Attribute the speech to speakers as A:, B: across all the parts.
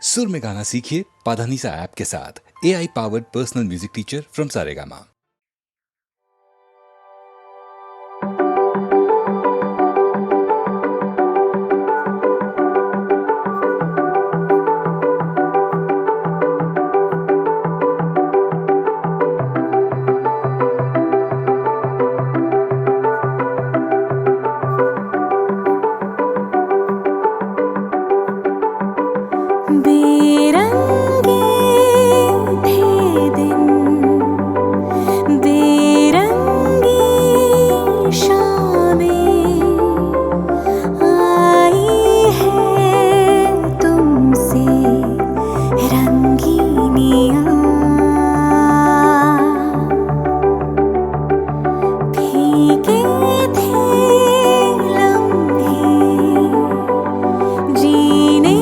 A: सुर में गाना सीखिए पाधानीसा ऐप के साथ। AI powered personal music teacher from Saregama.
B: बेरंगे थे दिन, बेरंगी शामें आई है तुमसे रंगीनियाँ। फीके थे लम्हे जीने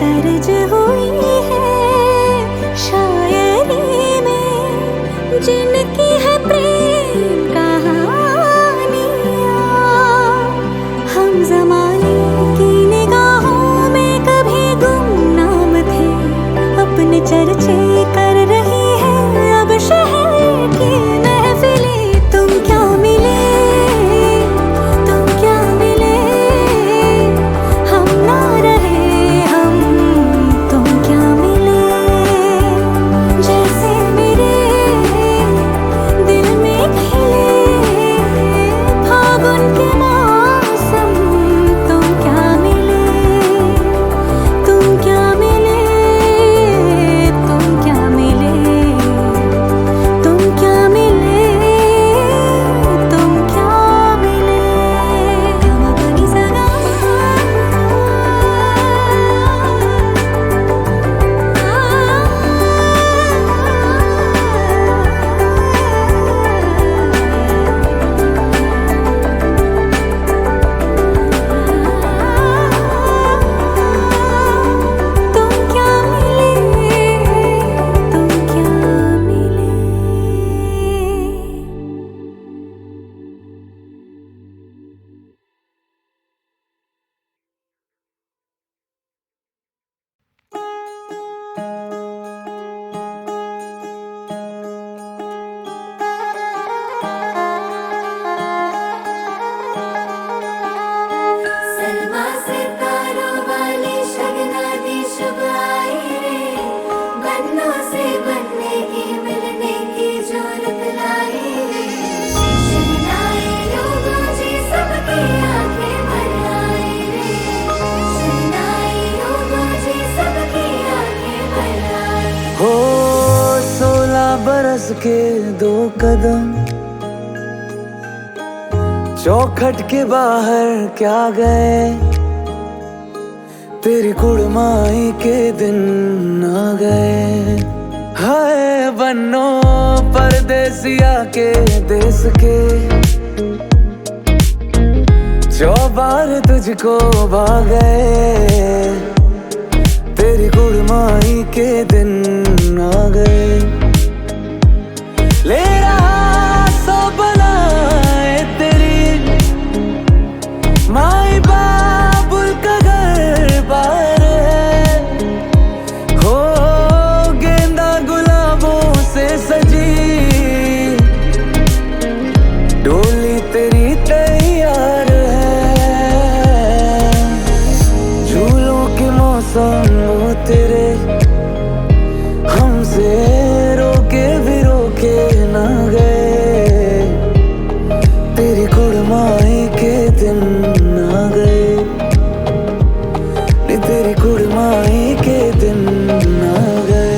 B: दर्ज हुई है शायरी में जिनकी है प्रेम कहानियाँ। हम ज़माने की निगाहों में कभी गुमनाम थे, अपने चर्चे कर रही है अब शहर की महफिलें। तुम क्या मिले, तुम क्या मिले, हम ना रहे
C: बरस के 2 कदम चौखट के बाहर क्या गए, तेरी कुड़माई के दिन आ गए। हाय बन्नो परदेसिया के देश के जो बार तुझको भागे, तेरी कुड़माई के दिन आ गए। ले रहा सो बनाए तेरी माई बाबुल का घर बार है, हो गेंदा गुलाबों से सजी डोली तेरी तैयार है। झूलों के मौसम वो तेरे हमसे रोके भी रोके ना गए, तेरी कुड़माई के दिन आ गए, तेरी कुड़माई के दिन आ गए।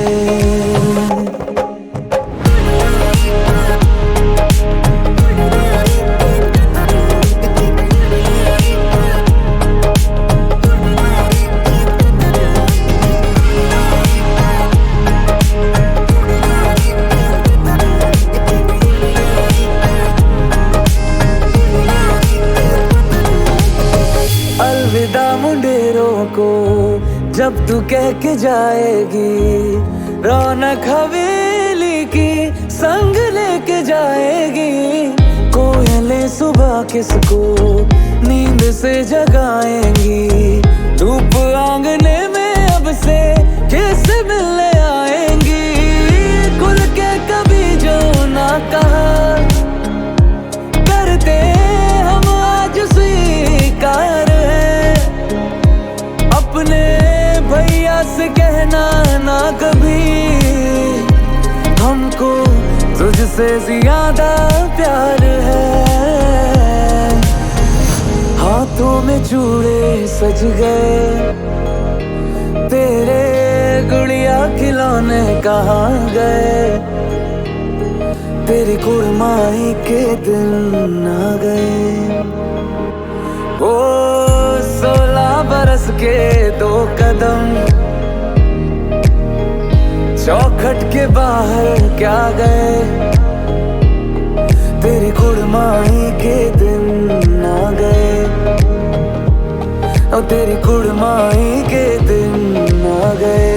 C: अलविदा मुंडेरों को जब तू कह के जाएगी, रौनक हवेली की संग लेके जाएगी। कोयलें सुबह किसको नींद से जगाएंगी, धूप आंगने में अब से किस मिलने आएंगी। खुल के कभी जो ना कहा करते हम आज स्वीकार है, अपने भैया से कहना ना कभी, हमको तुझसे ज्यादा प्यार है। हाथों में चूड़े सज गए, तेरे गुड़िया खिलौने कहाँ गए, तेरी कुड़माई के दिन आ गए। ओ 16 बरस के 2 कदम चौखट के बाहर क्या गए, तेरी कुड़माई के दिन आ गए, और तेरी कुड़माई के दिन आ गए।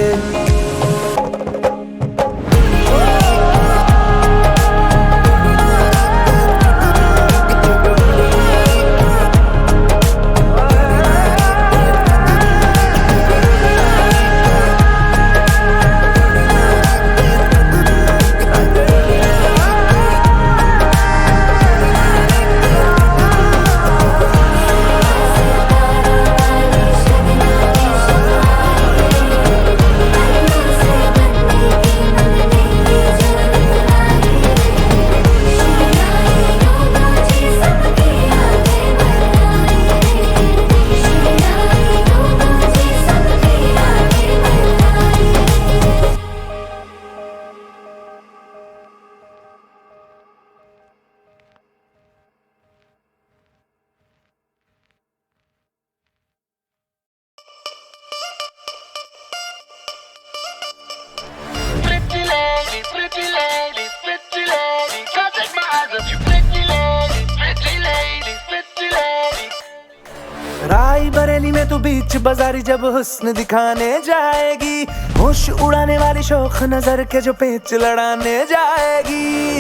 D: राई बरेली में तू बीच बाजारी जब हुस्न दिखाने जाएगी, होश उड़ाने वाली शौक नजर के जो पेच लड़ाने जाएगी।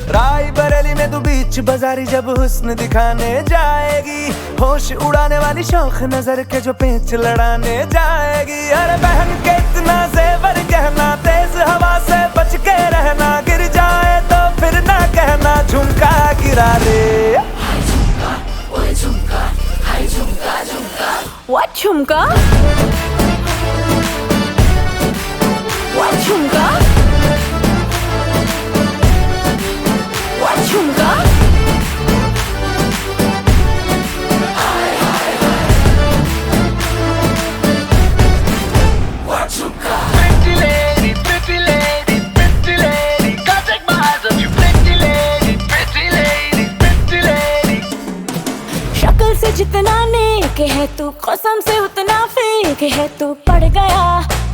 D: राई बरेली में तू बीच बाजारी जब हुस्न दिखाने जाएगी, होश उड़ाने वाली शौक नजर के जो पेच लड़ाने जाएगी। अरे बहन के इतना जेवर गहना, तेज हवा से बच के रहना, गिर जाए तो फिर ना कहना झुमका गिरा रे।
B: What झुमका? What झुमका? What झुमका?
D: What झुमका?
E: Pretty lady, pretty lady, pretty lady, can't take my eyes off you. Pretty lady, pretty lady, pretty lady.
B: शक्ल से जितना नेक है तू, कसम से उतना फेक है तू। पड़ गया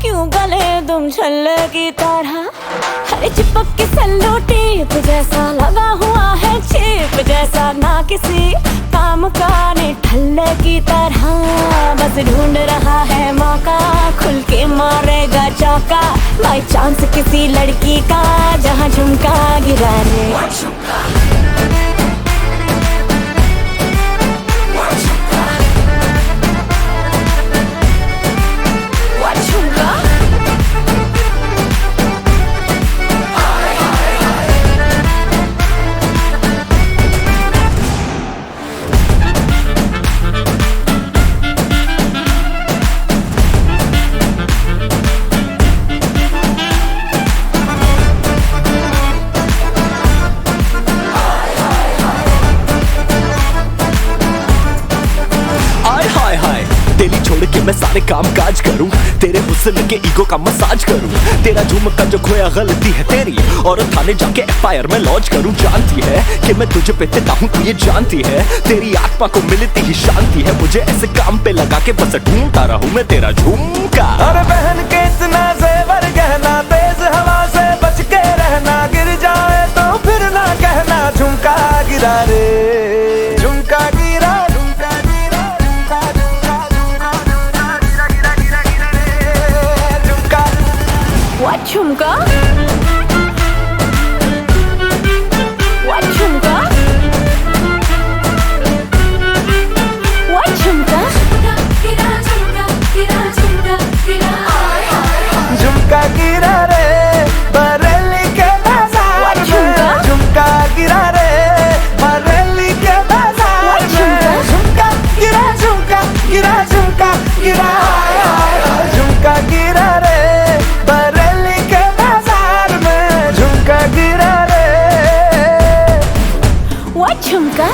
B: क्यों गले तुम छल्ले की तरह, हरे चिपक के सल्लो टेप जैसा लगा हुआ है चेप जैसा, ना किसी काम का ने ठल्ले की तरह, बस ढूंढ रहा है मौका, खुल के मारेगा चौका, बाई चांस किसी लड़की का जहाँ झुमका गिरा रे।
F: तेरी छोड़ के मैं सारे काम काज करूं, तेरे हुस्न के ईगो का मसाज करूं, तेरा झुमका जो खोया गलती है तेरी, और थाने जाके एफआईआर में लॉन्च करूं। जानती है कि मैं तुझे पे देता हूं, तू ये जानती है, तेरी आत्मा को मिलती ही शांति है, मुझे ऐसे काम पे लगा के बस ढूंढता रहूं मैं तेरा झुमका।
D: और पहन के इतना जेवर गहना, तेज हवा से बच के रहना, गिर जाए तो फिर ना कहना झुमका गिरा रे, झुमका गिरा, झुमका गिरा, झुमका झुमका झुमका गिरा गिरा गिरा गिरा रे, झुमका।
B: What झुमका? What झुमका? What झुमका?
D: झुमका गिरा रे बरेली के बाजार में, झुमका गिरा रे बरेली के बाजार में, झुमका गिरा, झुमका गिरा, झुमका गिरा, झुमका गिरा रे बरेली के बाजार में, झुमका गिरा रे।
B: What झुमका?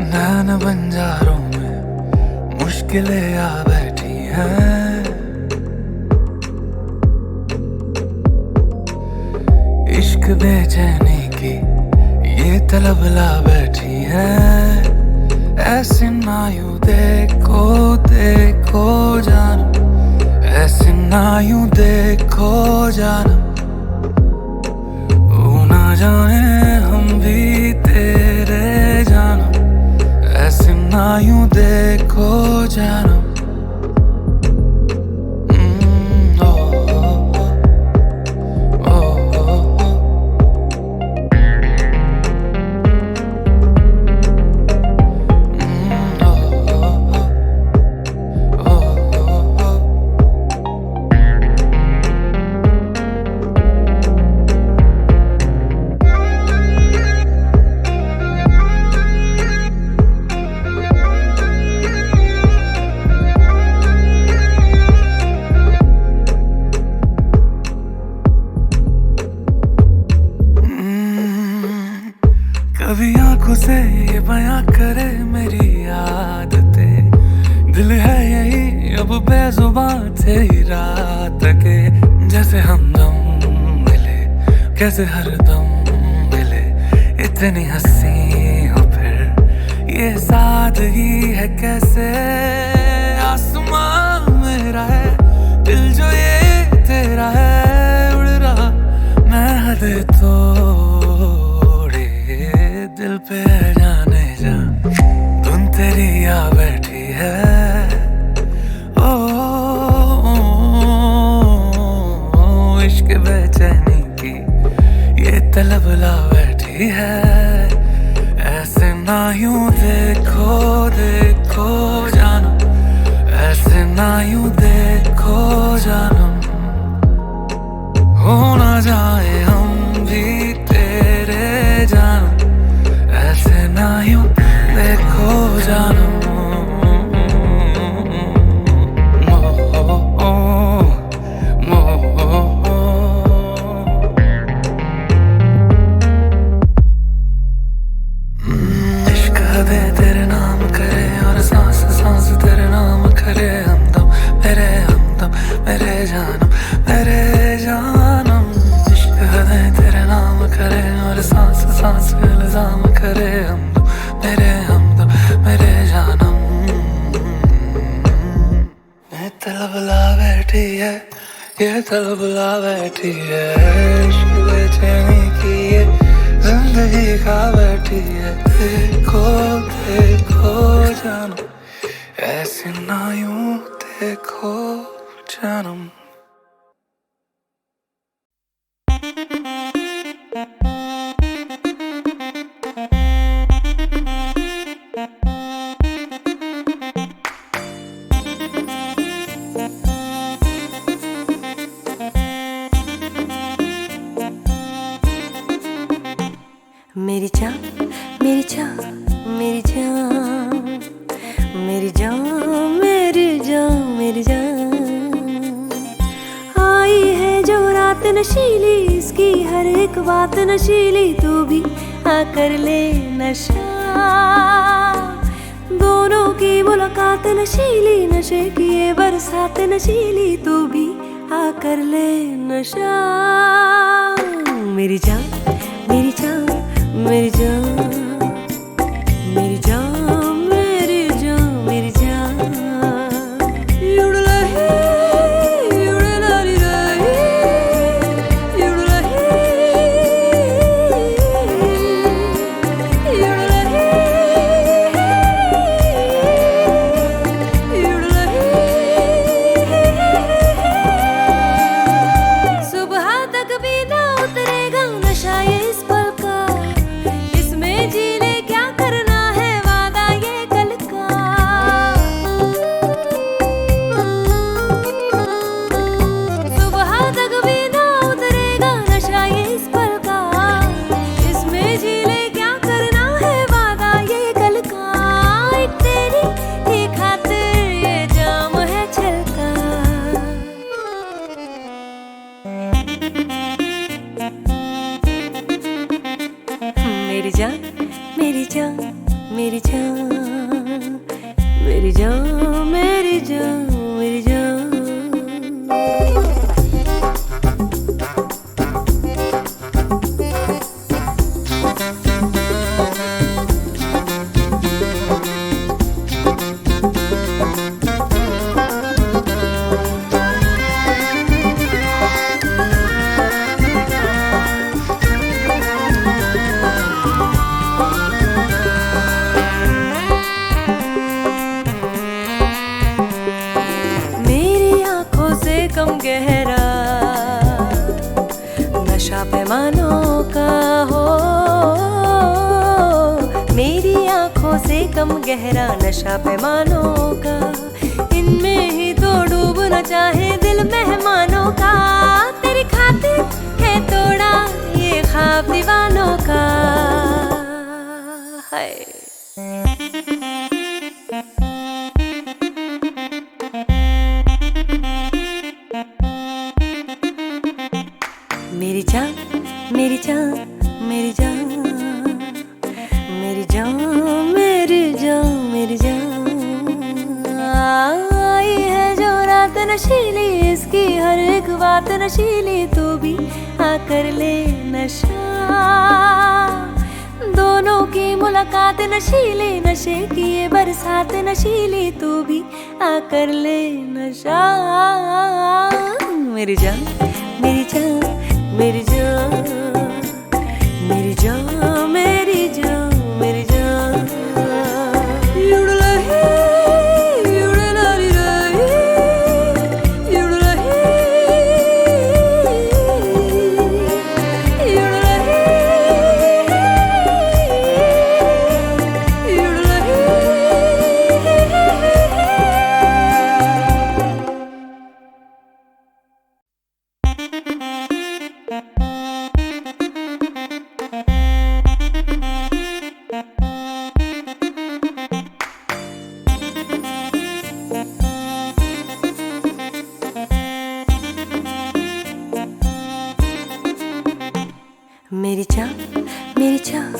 D: नैन बंजारों में मुश्किलें आ बैठी हैं, इश्क बेचैनी की ये तलब ला बैठी है, ऐसे ना यूं देखो देखो जानम, ऐसे ना यूं देखो जानम, वो ना जाने हम भी तेरे जानम, ऐसे ना यूं देखो जानम। कभी आंखों से ये बयां करे मेरी आदतें, दिल है यही अब बेजुबान तेरी रात के, जैसे हमदम मिले कैसे हरदम मिले, इतनी हंसी हो फिर ये सादगी है कैसे, आसमां मेरा है दिल जो ये तेरा है, उड़ रहा मैं हद तोड़े दिल पे जाने जा, धुन तेरी आ बैठी है, ओ, इश्क बेचैनी की ये तलब ला बैठी है, ऐसे ना यूं देखो देखो जानम, ऐसे ना यूं देखो जानम, हो ना जाए हम भी तेरे जानम, ऐसे ना यूं देखो जानम। इश्क दे तेरे नाम करे और सांस सांस तेरे नाम करे, हमदम मेरे जानम, मेरे जानम।
C: ये तलबला बैठी है, इश्क बेचैनी की ये जिंदगी खा बैठी है। देखो देखो जानम, ऐसे ना यूं देखो जानम।
B: मेरी जान मेरी जान मेरी जान मेरी जान मेरी जान मेरी जान, आई है जो रात नशीली, इसकी हर एक बात नशीली, तू भी आकर ले नशा। दोनों की मुलाकात नशीली, नशे की ये बरसात नशीली, तू भी आकर ले नशा। मेरी जान मेरी जान मेरी जान मेरी जान मेरी जान मेरी जान, युड़लही युड़लाली रही युड़लही युड़लही युड़लही। सुबह तक भी ना उतरेगा नशा ये इस पल का, इसमें जी ले क्या करना है वादा ये कल का। सुबह तक भी ना उतरेगा नशा ये इस पल का, इसमें जी ले क्या करना है वादा ये कल का। एक तेरी ही खातिर ये जाम है छलका। मेरी जान मेरी जान मेरी जान मेरी जान मेरी जान मेरी जान। मेरी आंखों से कम गहरा नशा पैमानों का हो, मेरी आंखों से कम गहरा नशा पैमानों का, इनमें ही तो डूबना चाहे दिल मेहमानों का। तेरी खातिर है तोड़ा ये ख्वाब दीवानों का। हाय मेरी जान मेरी जान मेरी जान मेरी जान मेरी जान मेरी जान, आई है जो रात नशीली, इसकी हर एक बात नशीली, तू भी आकर ले नशा। दोनों की मुलाकात नशीली, नशे की ये बरसात नशीली, तू भी आकर ले नशा। मेरी जान मेरी जान मेरी जान मेरी जान मेरी जान मेरी जान, युड़लही युड़लाली रही युड़लही युड़लही युड़लही। मेरी जान मेरी जान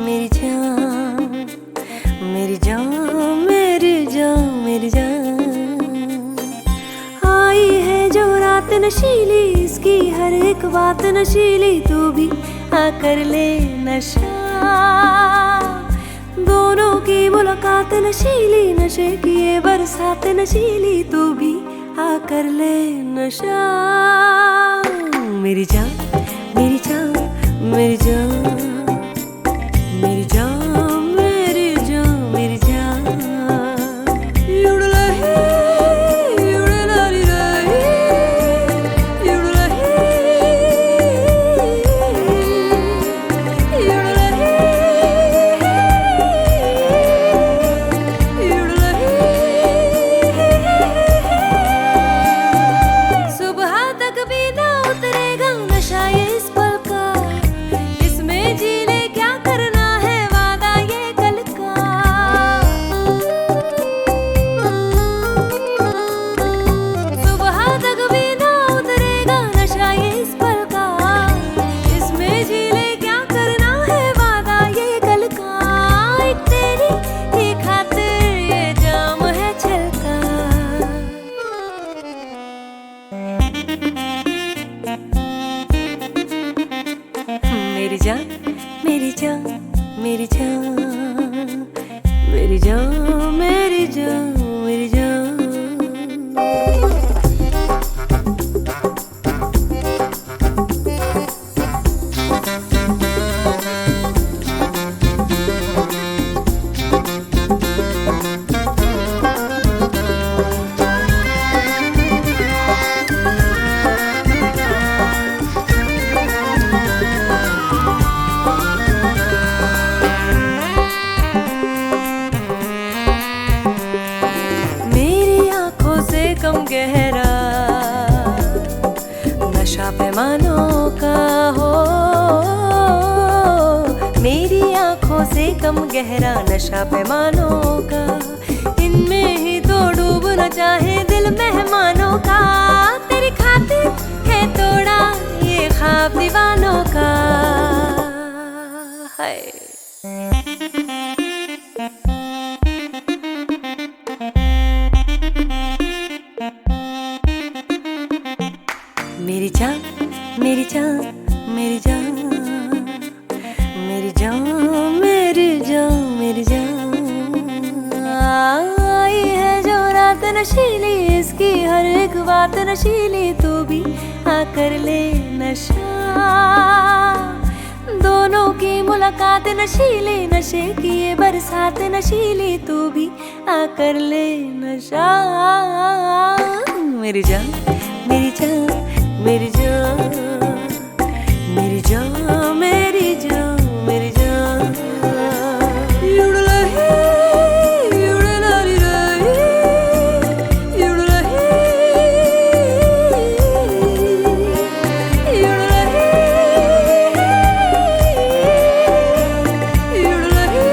B: मेरी जान मेरी जान मेरी जान मेरी जान, आई है जो रात नशीली, इसकी हर एक बात नशीली, तू भी आकर ले नशा। दोनों की मुलाकात नशीली, नशे की ये बरसात नशीली, तू भी आकर ले नशा। मेरी जान मेरी जान मेरी जान मेरी जान मेरी जान मेरी जान। युडलही युडलाली रही युडलही युडलही युडलही। सुबह तक भी ना उतरेगा नशा ये इस पल का, इसमें जी ले क्या करना है वादा ये कल का। सुबह तक भी ना उतरेगा नशा ये इस पल का, इसमें जी ले क्या करना है वादा ये कल का। एक तेरी ही खातिर ये जाम है छलका। मेरी जान मेरी जान मेरी जान मेरी जान मेरी जान मेरी जान। मेरी आंखों से कम गहरा नशा पैमानों का हो। मेरी आंखों से कम गहरा नशा पैमानों का, इनमें ही तो डूबना चाहे दिल मेहमानों का। तेरी खातिर है तोड़ा ये ख्वाब दीवानों का। हाय मेरी जान मेरी जान मेरी जान मेरी जान मेरी जान मेरी जान। आई है जो रात नशीली, इसकी हर एक बात नशीली, तू भी आकर ले नशा। दोनों की मुलाकात नशीली, नशे की ये बरसात नशीली, तू भी आकर ले नशा। मेरी जान मेरी जान मेरी जान मेरी जान मेरी जान मेरी जान। युडलही युडलाली रही युडलही युडलही युडलही।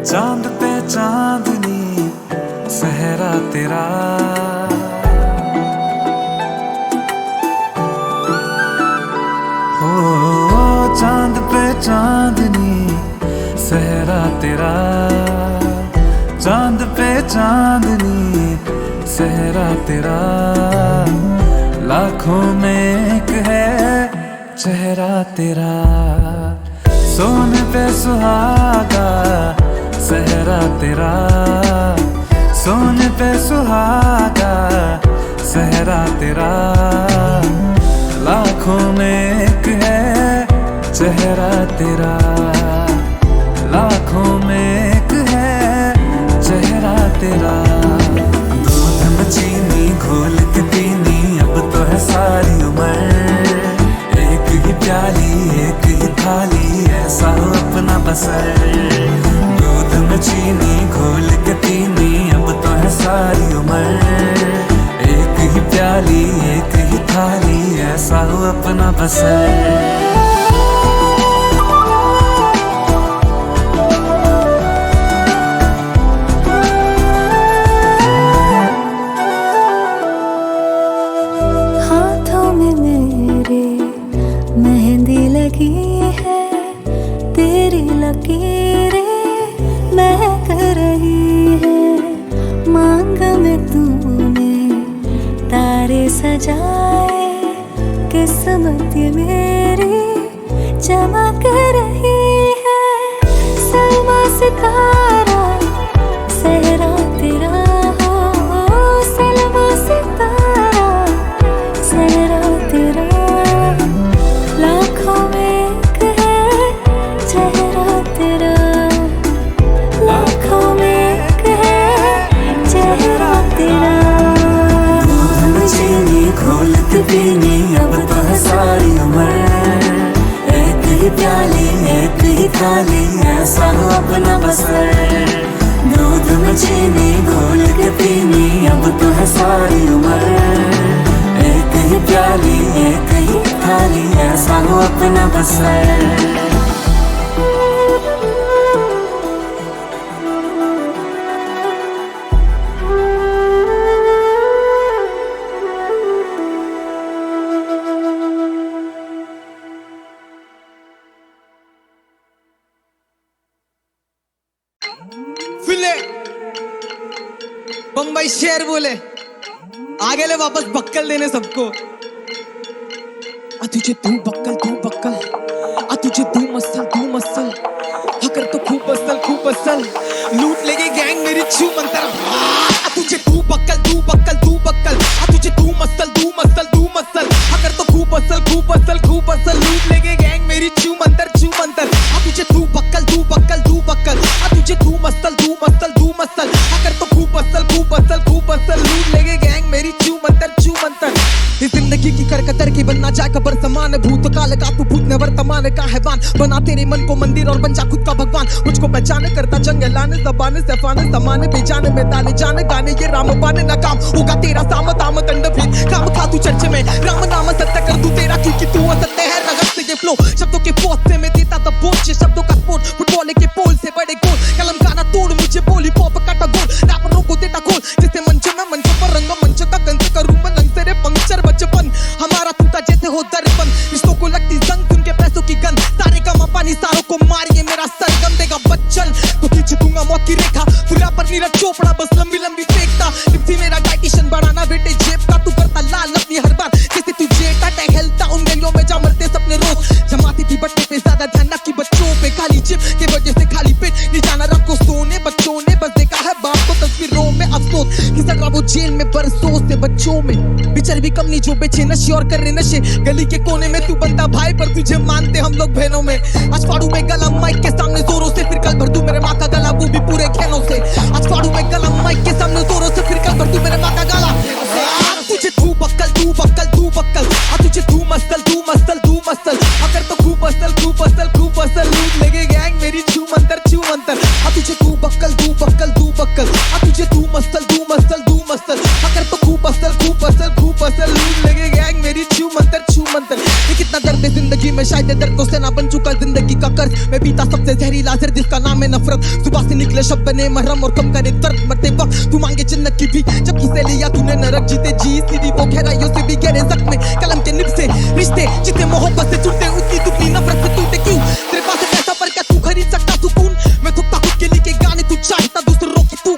C: चांद पे चांदनी सहरा तेरा, हो चांद पे चांदनी सहरा तेरा, चांद पे चांदनी सहरा तेरा। लाखों में एक है चेहरा तेरा, सोने पे सुहागा सहरा तेरा, सोने पे सुहागा सहरा तेरा। लाखों में एक है चेहरा तेरा, लाखों में एक है चेहरा तेरा। दूध में चीनी घोल के पीनी अब तो है सारी उम्र, एक ही प्याली एक ही थाली ऐसा हो अपना बसर। दूध में चीनी घोल के पीनी अब तो है सारी उम्र, एक ही प्याली एक ही थाली ऐसा हो अपना बसर।
B: हाथों में मेरे मेहंदी लगी है, तेरी लकीरें रही है मांग में तूने तारे सजाए, किस्मत ये मेरी चमक रही है। सलमा सितारा सहरा तेरा हो, सलमा सितारा सहरा तेरा, लाखों में एक है चेहरा तेरा, लाखों में एक है चेहरा तेरा।
C: दूध में चीनी घोल के पीनी अब तो है सारी उम्र, एक ही प्याली एक ही थाली ऐसा हो अपना बसर। दूध में चीनी घोल के पीनी अब तो है सारी उम्र, एक ही प्याली एक ही थाली ऐसा हो अपना बसर।
G: फिले बम्बई शेर बोले आगे ले वापस बक्कल देने सबको। तुझे तू बक्कल तुझे तू मसल अगर तो खूब असल लूट लेगे गैंग मेरी छू मंतर। तुझे तू बक्कल तुझे तू मसल अगर तो खूब असल लूट लेगे गैंग मेरी छू मंतर। तुझे तू बक्कल तुझे तू मसल अगर तो खूब असल लूट लेगे गैंग मेरी छू मंतर। इस जिंदगी की करकतर की बनना जाए खबर समान, भूतकाल का तू भूत न वर्तमान का हैवान, बना तेरे मन को मंदिर और बन जा खुद का भगवान। मुझको पहचान करता जंग लाने जबान सफान जमाने बेजान में ताले जान गाने ये रामबान नाकाम होगा तेरा साम दाम दंड भेद काम खा तू चर्च में राम नाम सत्य कर दूं तेरा क्योंकि तू असत्य है। रगत से ये फ्लो शब्दों के पोस्ट से मैं देता था बोझ शब्दों का स्पोर्ट फुटबॉल के पोल से बड़े गोल कलम गाना तोड़ मुझे बोली पॉप काटा गोल रैपरों को देता खोल जिसे मंच में मंच पर रंग मंच का कंस करूं मैं लंग तेरे पंक्चर बचपन हमारा टूटा जैसे हो दर्पण रिश्तों को लगती जंग उनके पैसों की गन सारे का पानी सारों को मारिए मेरा सरगम देगा बच्चन तो खींच दूंगा मौत की रेखा पूरा पर नीरज चोपड़ा बस लंबी फेंकता लिप्सी मेरा डाइटिशियन बढ़ाना बेटे जेब का तू करता लाल अपनी हर बार जैसे तू जेटा टहलता उन गलियों में जा मरते सपने रोज जमाती थी बट्टे पे ज्यादा ध्यान ना की बच्चों पे खाली चिप के वजह से खाली पेट नहीं जाना रात को सोने बच्चों ने बस देखा है बाप को तस्वीरों में अफसोस किस तरह वो जेल में बरसों से बच्चों में बिचर भी कम नहीं जो बेचे नशे और कर रहे नशे गली के कोने में तू बनता भाई पर तुझे मानते हम लोग बहनों में आज फाड़ू में गला माइक के सामने जोरों से फिर कल भर दूं मेरे माँ का गला वो भी पूरे खेनों से आज फाड़ू में गला माइक के सामने जोरों से फिर कल भर दूं मेरे माँ का गला तुझे तू बक्कल तुझे तू मसल अगर तो खूब असल लूट लेगे गैंग मेरी छू मंतर तुझे तू बक्कल तुझे तू मसल अगर तो खूब असल लूट लेगे गैंग मेरी छू मंतर ये कितना दर्द है जिंदगी में शायद दर्द को सेना बन चुका जिंदगी का कर्ज मैं पीता सबसे जहरीला जहर जिसका नाम है नफरत सुबह से निकले शब्द ने मरहम और कम करे दर्द मरते वक्त तू मांगे जन्नत की भी जब किसे लिया तूने नरक जीते जी सीधी वो गहराइयों से भी गहरे जख्म में कलम के निब से रिश्ते जितने मोहब्बत से जुड़ते उतनी दुखी नफरत से टूटे क्यों तेरे पास है पैसा पर क्या तू खरीद सकता सुकून मैं थकता खुद के लिए गाने तू चाहता दूसरों की तू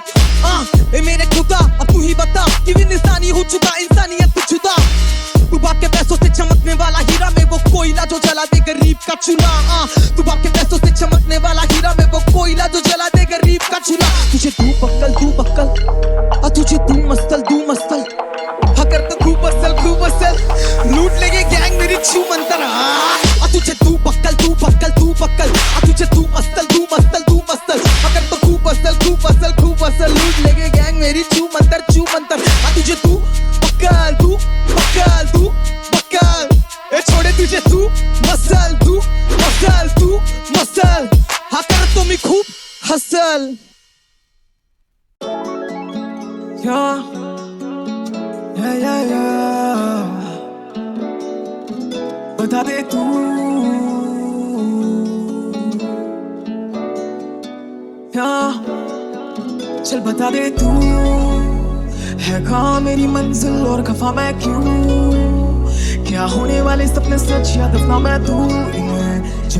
G: ए मेरे खुदा अब तू ही बता कि भी इंसानी हो चुका इंसानियत से जुदा तू बाप के पैसों से चमकने वाला हीरा में वो कोयला जो जला दे गरीब का चूल्हा तू बाप के पैसों से चमकने वाला हीरा में वो कोयला जो जला दे गरीब का चूल्हा तुझे तू बक्कल तुझे तू मसल अगर तो खूब असल लूट लेगे गैंग मेरी छू मंतर तुझे तू बक्कल तुझे तू मसल अगर तो खूब असल लूट लेगे गैंग मेरी छू मंतर तुझे तू बक्कल ए छोड़े तुझे तू मसल कर तो मैं खूब हसल
C: बता दे तू चल बता दे तू है कहाँ मेरी मंजिल और खफा मैं क्यों क्या होने वाले सपने सच या दफना मैं तू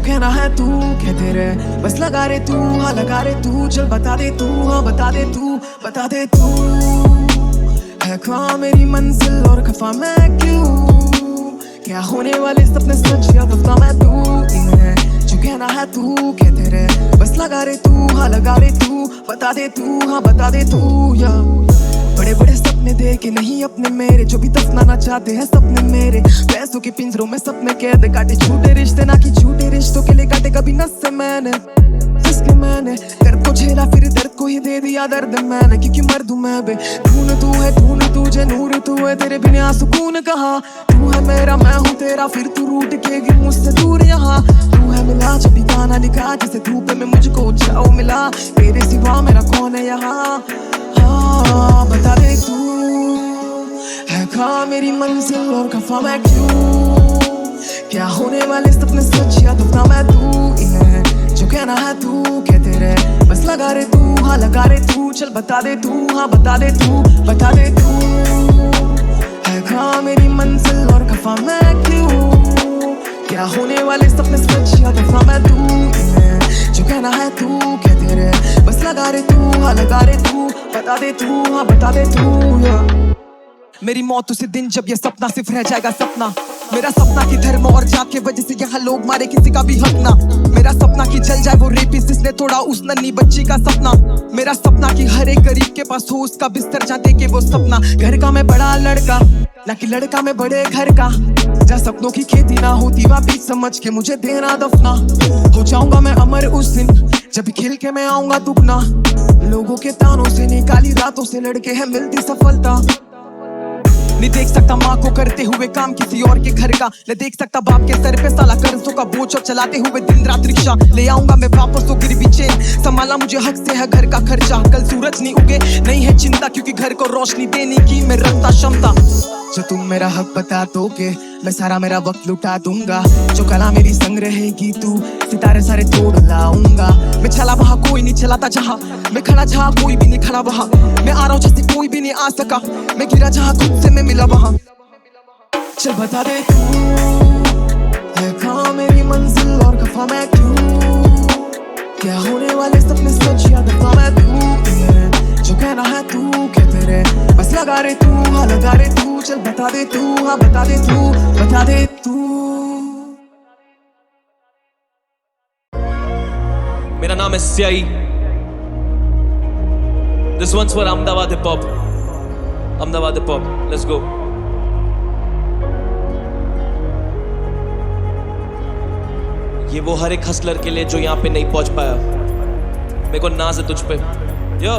G: कहना है तू कहते रहे, बस लगा रे तू, हाँ लगा रे तू, चल बता दे तू, हाँ बता दे तू, बता दे तू। है कहाँ मेरी मंजिल और खफा मैं क्यों, क्या होने वाले सपने सच या दफना मैं तू ही है, जो कहना है तू कहते रहे, बस लगा रे तू, हाँ लगा रे तू, बता दे तू, हाँ बता दे तू। या बड़े बड़े सपने देखे नहीं अपने मेरे, जो भी दफनाना चाहते हैं सपने मेरे, पैसों के पिंजरों में सपने कैद काटे, झूठे रिश्ते ना कि झूठे रिश्तों के लिए काटे कभी नस से मैंने, जिसके मैंने दर्द को झेला फिर दर्द को ही दे दिया दर्द मैंने, क्योंकि मर्द हूं मैं बे, ढूंढ तू है ढूंढ तुझे नूर तू है, तेरे बिना सुकून कहाँ, तू है मेरा मैं हूँ तेरा, फिर तू रूठ के गिर मुझसे दूर यहाँ, तू है मिला जब भी गाना लिखा, जिसे धूप में मुझको छाँव मिला, तेरे सिवा मेरा कौन है यहाँ, हाँ बता दे तू। है कहाँ मेरी मंजिल और खफा मैं क्यों, क्या होने वाले सपने सच या दफना मैं तू ही है, जो कहना है तू कहते रहे, बस लगा रे तू, हाँ लगा रे तू, चल बता दे तू, हाँ बता दे तू, बता दे तू। है कहाँ मेरी मंजिल और खफा मैं क्यों, क्या होने वाले सपने सच या दफना मैं तू ही है, जो कहना है तू कहते रहे, बस लगा रे तू, हाँ लगा रे तू, बता दे तू, हाँ बता दे तू। मेरी मौत उसी दिन जब ये सपना सिर्फ रह जाएगा सपना, मेरा सपना की धर्म और जात के वजह से यहाँ लोग मारे किसी का भी हक ना, मेरा सपना की जल जाए वो रेपिस्ट जिसने तोड़ा उस नन्ही बच्ची का सपना, मेरा सपना की हर एक गरीब के पास हो उसका बिस्तर जाते के वो सपना, घर का मैं बड़ा लड़का ना कि लड़का मैं बड़े घर का, जहाँ सपनों की खेती ना होती वहाँ बीच समझ के मुझे देना दफना, हो जाऊंगा मैं अमर उस दिन जब खेल के मैं आऊंगा दुगना, लोगों के तानों से निकाली रातों से लड़के हैं मिलती सफलता, नहीं देख सकता माँ को करते हुए काम किसी और के घर का, नहीं देख सकता बाप के सर पे साला कर्जों का बोझ और चलाते हुए दिन रात रिक्शा, ले आऊंगा मैं वापस तो गिरवी चेन, संभाला मुझे हक से है घर का खर्चा, कल सूरज नहीं उगे नहीं है चिंता, क्योंकि घर को रोशनी देने की मैं रखता क्षमता, जो तुम मेरा हक बता दोगे मैं सारा मेरा वक्त लुटा दूंगा, जो कला मेरी संग रहेगी तू सितारे सारे तोड़ लाऊंगा, मैं चला वहाँ कोई नहीं चलाता जहाँ, मैं खड़ा जहाँ कोई भी नहीं खड़ा वहाँ, मैं आ रहा हूँ जैसे कोई भी नहीं आ सका, मैं गिरा जहाँ खुद से मैं मिला वहाँ, चल बता दे तू। है कहाँ मेरी मंजिल और खफा मैं क्यों, क्या होने वाले सपने सच या दफा मैं तू, जो कहना है तू कहते रहे, बस लगा रे तू, हाँ लगा रे तू, चल बता दे तू, हाँ बता दे तू, बता दे तू।
H: मेरा नाम है सियाई, This one's for Ahmedabad hip hop. Ahmedabad hip hop. Let's go. ये वो हर एक हसलर के लिए जो यहाँ पे नहीं पहुंच पाया, मेरे को नाज है तुझ पे। यो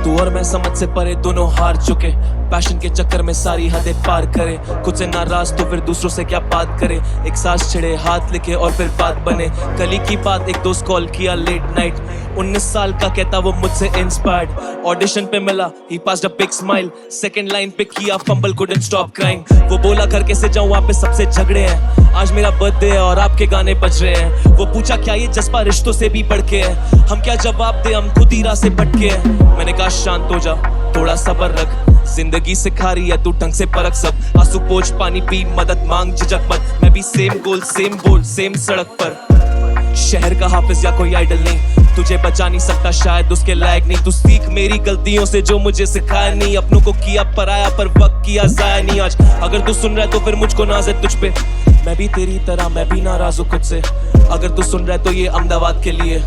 H: तू और मैं समझ से परे दोनों हार चुके, पैशन के चक्कर में सारी हदें पार करे, खुद से नाराज तो फिर दूसरों से क्या बात करे, एक सांस छिड़े हाथ लिखे और फिर बात बने, कली की बात एक दोस्त कॉल किया लेट नाइट, 19 साल का कहता वो मुझसे इंस्पायर्ड, ऑडिशन पे मिला he passed a big smile, second line पे किया फंबल कुडंट स्टॉप क्राइंग, वो बोला घर कैसे जाऊं वहाँ पे सबसे झगड़े हैं, आज मेरा बर्थडे है और आपके गाने बज रहे हैं, वो पूछा क्या ये जज्बा रिश्तों से भी बढ़ के है, हम क्या जवाब दे हम खुद ही राह से भटके हैं, मैंने कहा शांत हो जा थोड़ा सब्र रख, जिंदगी सिखा रही है तू ढंग से परख सब, आंसू पोंछ पानी पी मदद मांग झिझक मत, मैं भी सेम गोल सेम बोल सेम सड़क पर, शहर का हाफिज या कोई आइडल नहीं, तुझे बचा नहीं सकता शायद उसके लायक नहीं, तू सीख मेरी गलतियों से जो मुझे सिखाया नहीं, अपनों को किया पराया पर वक्त किया जाया नहीं, आज अगर तू सुन रहा है तो फिर मुझको नाज है तुझ पे, मैं भी तेरी तरह मैं भी नाराज हूँ खुद से, अगर तू सुन रहा है तो ये अहमदाबाद के लिए,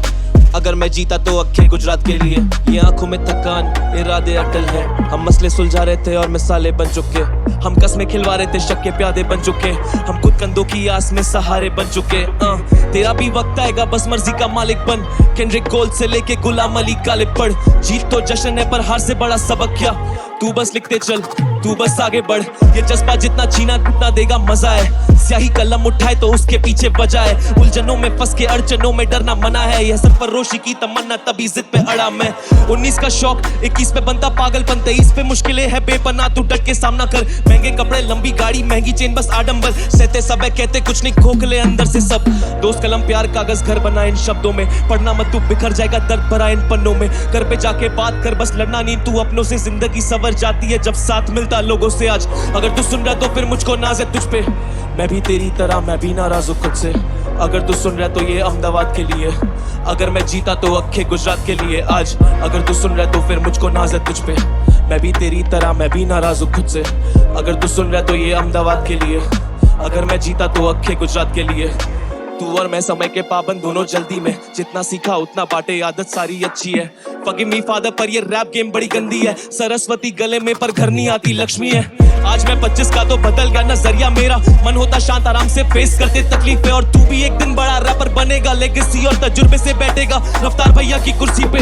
H: अगर मैं जीता तो अखिल गुजरात के लिए, ये आंखों में थकान इरादे अटल है, हम मसले सुलझा रहे थे और मिसाले बन चुके, हम कस्में खिलवा रहे थे शक के प्यादे बन चुके, हम खुद कंधों की आस में सहारे बन चुके, तेरा भी वक्त आएगा बस मर्जी का मालिक बन, केंड्रिक कोल से लेके गुलाम अली काले पढ़, जीत तो जश्न है पर हार से बड़ा सबक क्या, तू बस लिखते चल तू बस आगे बढ़, ये जज्बा जितना छीना टूटना देगा मजा है, स्याही कलम उठाए तो उसके पीछे बजाए, उलझनों में फंस के अड़चनों में डरना मना है, यह सरफरोशी की तमन्ना तभी जिद पे अड़ा मैं, 19 का शौक 21 पे बनता पागलपन, 23 पे मुश्किलें है बेपनाह तू डट के सामना कर, महंगे कपड़े लंबी गाड़ी महंगी चेन बस आडंबर, सहते सब है कहते कुछ नहीं खोखले अंदर से सब, दोस्त कलम प्यार कागज घर बना इन शब्दों में, पढ़ना मत तू बिखर जाएगा दर्द भरा इन पन्नों में, घर पे जाके बात कर बस लड़ना नहीं तू अपनों से, जिंदगी सवर जाती है जब साथ मिलता लोगों से, आज अगर तू सुन रहा तो फिर मुझको नाज है तुझ पे, मैं भी तेरी तरह मैं भी नाराज हूँ खुद से, अगर तू सुन रहा तो ये अहमदाबाद के लिए, अगर मैं जीता तो अक्खे गुजरात के लिए आज। अगर तू सुन रहा तो फिर मुझको नाज है तुझ पे, मैं भी तेरी तरह मैं भी नाराज हूँ खुद से। अगर तू सुन रहा तो ये अहमदाबाद के लिए, अगर मैं जीता तो अक्खे गुजरात के लिए। तू और मैं समय के पाबंद दोनों जल्दी में, जितना सीखा उतना बांटे, आदत सारी अच्छी है। फॉरगिव मी फादर पर ये रैप गेम बड़ी गंदी है। सरस्वती गले में पर घर नहीं आती लक्ष्मी है। आज मैं 25 का तो बदल गया नजरिया मेरा, मन होता शांत आराम से फेस करते तकलीफें। और तू भी एक दिन बड़ा रैपर बनेगा, लेगेसी और तजुर्बे से बैठेगा रफ्तार भैया की कुर्सी पे।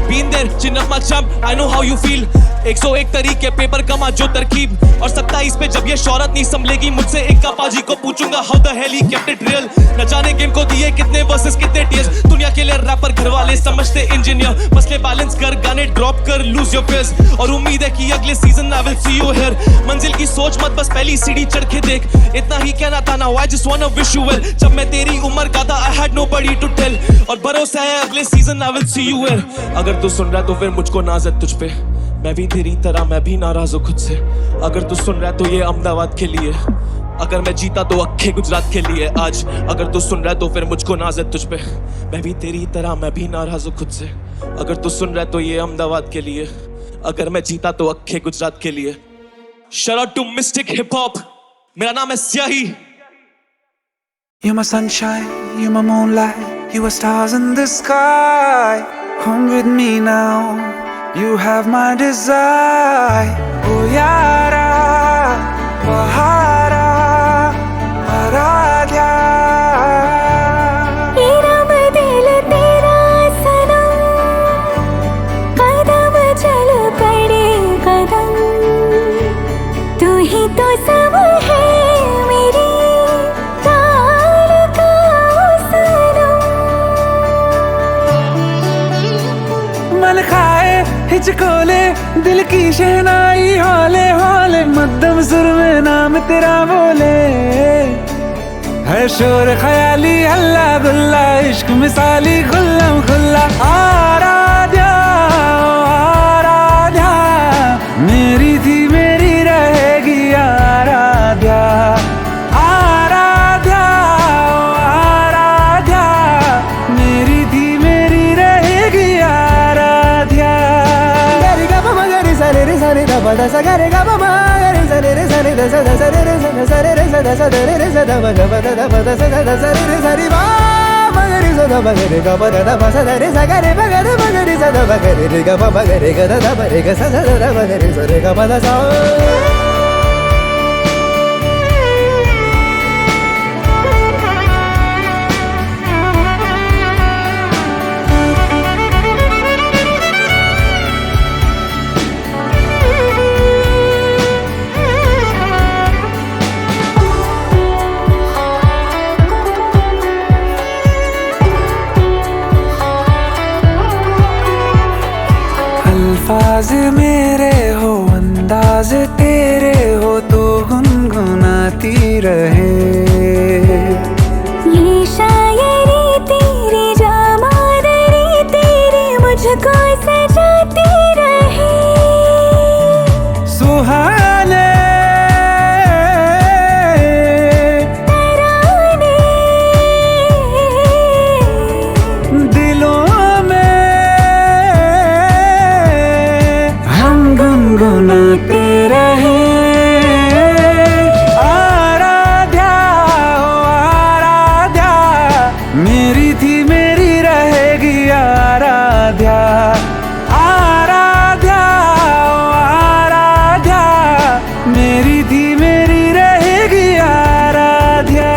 H: बीन देयर चिन्ह मा champ, I know how you feel. 101 तरीके पेपर कमा जो तरकीब, और 27 पे जब ये शौहरत नहीं संभलेगी, मुझसे एक का पाजी को पूछूंगा how the hell he kept it real. न जाने गेम को दिए कितने वर्सेस कितने टीयर्स, दुनिया के लिए रैपर घर वाले समझते इंजीनियर। मसले बैलेंस कर, गाने ड्रॉप कर, लूज योर फेस, और उम्मीद है कि अगले season I will see you here. मंजिल की सोच मत, बस पहली सीढ़ी चढ़ के देख, इतना ही कहना था ना, I just wanna wish you well. जब मैं तेरी उम्र का था I had nobody to tell, और भरोसा है अगले season I will see you here. अगर तू सुन रहा तो फिर मुझको नाज है तुझ पे, मैं भी तेरी तरह मैं भी नाराज हूँ खुद से। अगर तू सुन रहा तो ये अहमदाबाद के लिए, अगर मैं जीता तो अक्खे गुजरात के लिए आज। अगर तू सुन रहा तो फिर मुझको नाज है तुझ पे, मैं भी तेरी तरह मैं भी नाराज हूँ खुद से। अगर तू सुन रहा तो ये अहमदाबाद के लिए, अगर मैं जीता तो अक्खे गुजरात के लिए। Shout out to Mystic Hip Hop, मेरा नाम है स्याही।
C: You're my sunshine, you're my moonlight, you are stars in the sky. Come with me now, you have my desire. Oh yara, Bahara, Aradhya.
B: तेरा बदल तेरा सनम, कदम चल पड़े कदम, तू ही तो सब है मेरी तार का सनम।
C: मन खाए हिचकोले, दिल की शहनाई हौले हौले, मध्यम सुर में नाम तेरा बोले। है शोर ख्याली हल्ला गुल्ला, इश्क मिसाली खुल्लम खुल्ला। आराध्या आराध्या, मेरी थी मेरी रहेगी आराध्या। आराध्या आराध्या, मेरी थी मेरी रहेगी आराध्या। गरी गा मा गरी सा रे सा रे दा पा दा सा गरी गा मा गरी सा रे सा रे दा सा दा सा रे सा दा सा रे सा दा सा रे सा दा मा गा पा दा पा दा सा दा सा रे सा रे मा गरी सा दा मा गरी गा पा दा पा सा दा रे सा गा रे मा गा दा मा गरी सा दा मा गरी रे गा पा मा गरी गा दा दा मा रे गा सा सा दा मा गरी सा रे गा पा दा सा। अल्फाज मेरे हो अंदाज तेरे हो, तो गुनगुनाती रहे।
B: ये शायरी तेरी जामादरी तेरी, मुझको सजाती रहे।
C: सुहाने
B: तराने
C: दिलों में हम गुनगुनाते रहे। आराध्या ओ आराध्या, मेरी थी मेरी रहेगी आराध्या। आराध्या ओ आराध्या, मेरी थी मेरी रहेगी आराध्या।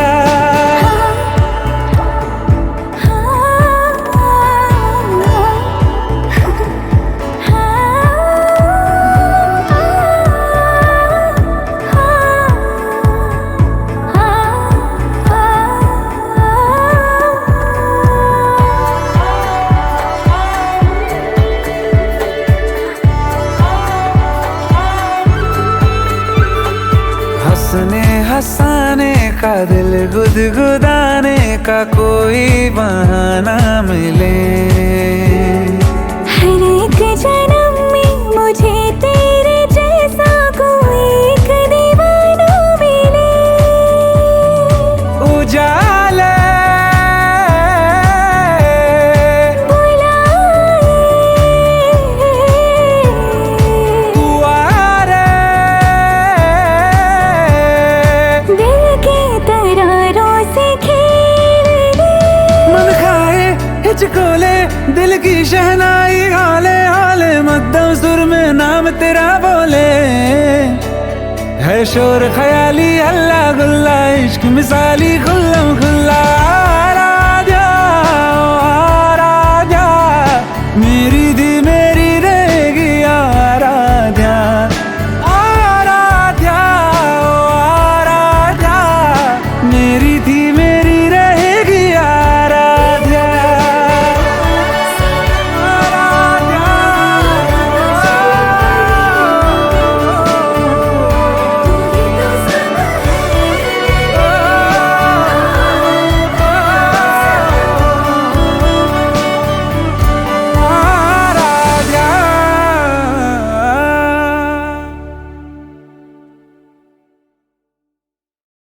C: हंसने हंसाने का, दिल गुदगुदाने का कोई बहाना मिले।
B: हर एक जन्म में मुझे तेरे जैसा कोई एक दीवाना मिले।
C: उजाले
D: खोले दिल की शहनाई हाले हाले मद्दम सुर में नाम तेरा बोले है शोर ख्याली हल्ला गुल्ला इश्क मिसाली खुल्लम खुल्ला